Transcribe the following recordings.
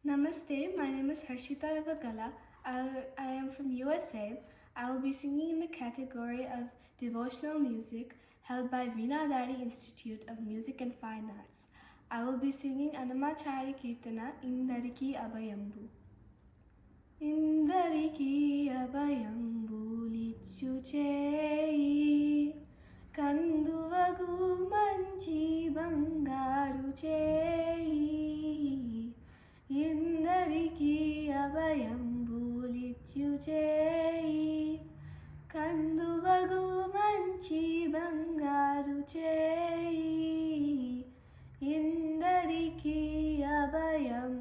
Namaste, my name is Harshita Evagala. I am from USA. I will be singing in the category of devotional music held by Veena Dadi Institute of Music and Fine Arts. I will be singing Annamachari Kirtana Indariki Abhayambu. Indariki Abhayambu Lichu Cheyi Kanduvagu Manchi Bangaru Cheyi ఇందరికీ అభయంబులిచ్చు చేయి కందువగు మంచి బంగారు చేయి ఇందరికీ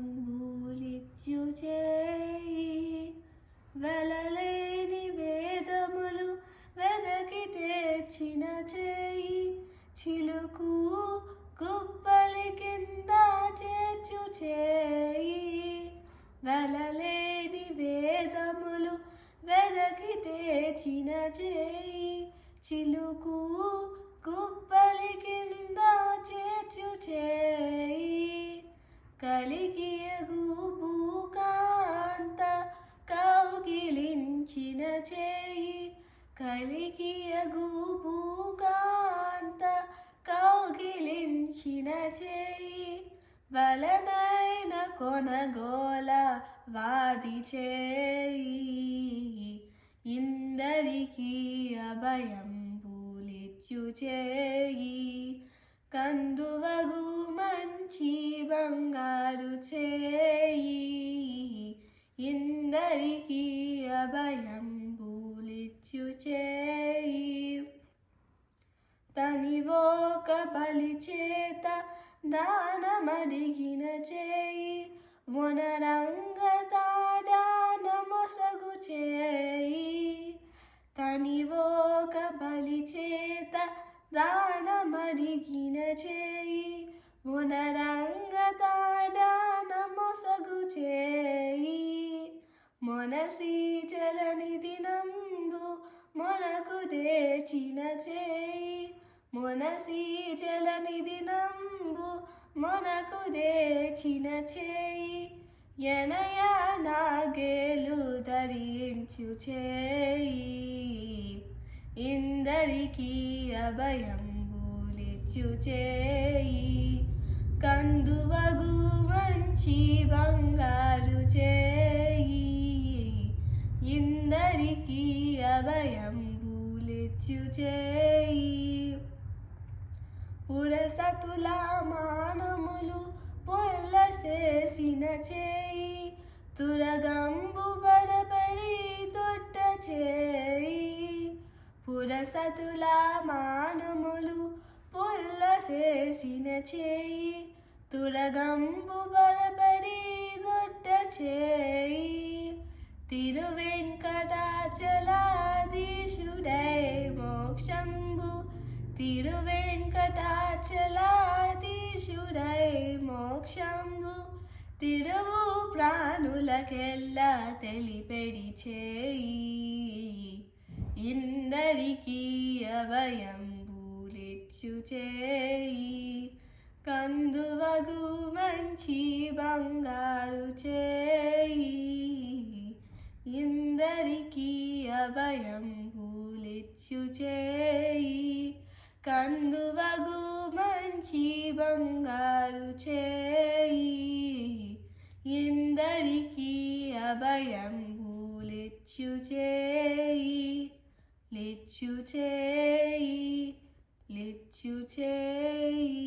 అభయంబులిచ్చు చేయి వెలలేని వేదములు వెదకి తెచ్చిన చేయి చిలుకు కుప్పలి కింద చేర్చు చేయి వెలలేని వేదములు వెదకి తెచ్చిన చేయి చిలుకు కుప్పలి కింద చేర్చు చేయి కలిగియగు భూకాంత కౌగిలించిన చేయి కలిగియగు భూకాంత కౌగిలించిన చేయి వలనైన కొనగోల వాది చేయి ఇందరికీ అభయంబులిచ్చు చేయి కందువగు మంచి బంగారు చేయి ఇందరికీ అభయంబులిచ్చు చేయి తనివోక బలి చేత దానమడిగిన చేయి వనరంగ తాడానమొసగు చేయి తనివోక బలి చేత దానమడిగిన చేయి వనరంగ తాడానమొసగు చేయి మొనసి చలని నందు మొనకు దేచిన చేయి మొనసి జలనిధి నంబు మొనకు దేచిన చేయి ఎనయ నాగేలు ధరించు చేయి ఇందరికీ అభయంబులిచ్చు చేయి కందువగు మంచి బంగారు చేయి ఇందరికీ అభయంబులిచ్చు చేయి పురసతుల మానములు పొల్లసేసిన చేయి తురగంబు బరబరి దొడ్డ చేయి పురసతుల మానములు పొల్లసేసిన చేయి తురగంబు బరబరి దొడ్డ చేయి తిరువెంకటాచలాధీశుడై మోక్షంబు తిరువెంకటాచలాధీశుడై మోక్షంబు తిరువు ప్రాణులకెల్లా తెలిపెడి చేయి ఇందరికీ అభయంబులిచ్చు చేయి కందువగు మంచి బంగారు చేయి ఇందరికీ అభయంబులిచ్చు చేయి కందువగు మంచి బంగారు చేయి ఇందరికీ అభయంబులిచ్చు చేయి లిచ్చు చేయి లిచ్చు చేయి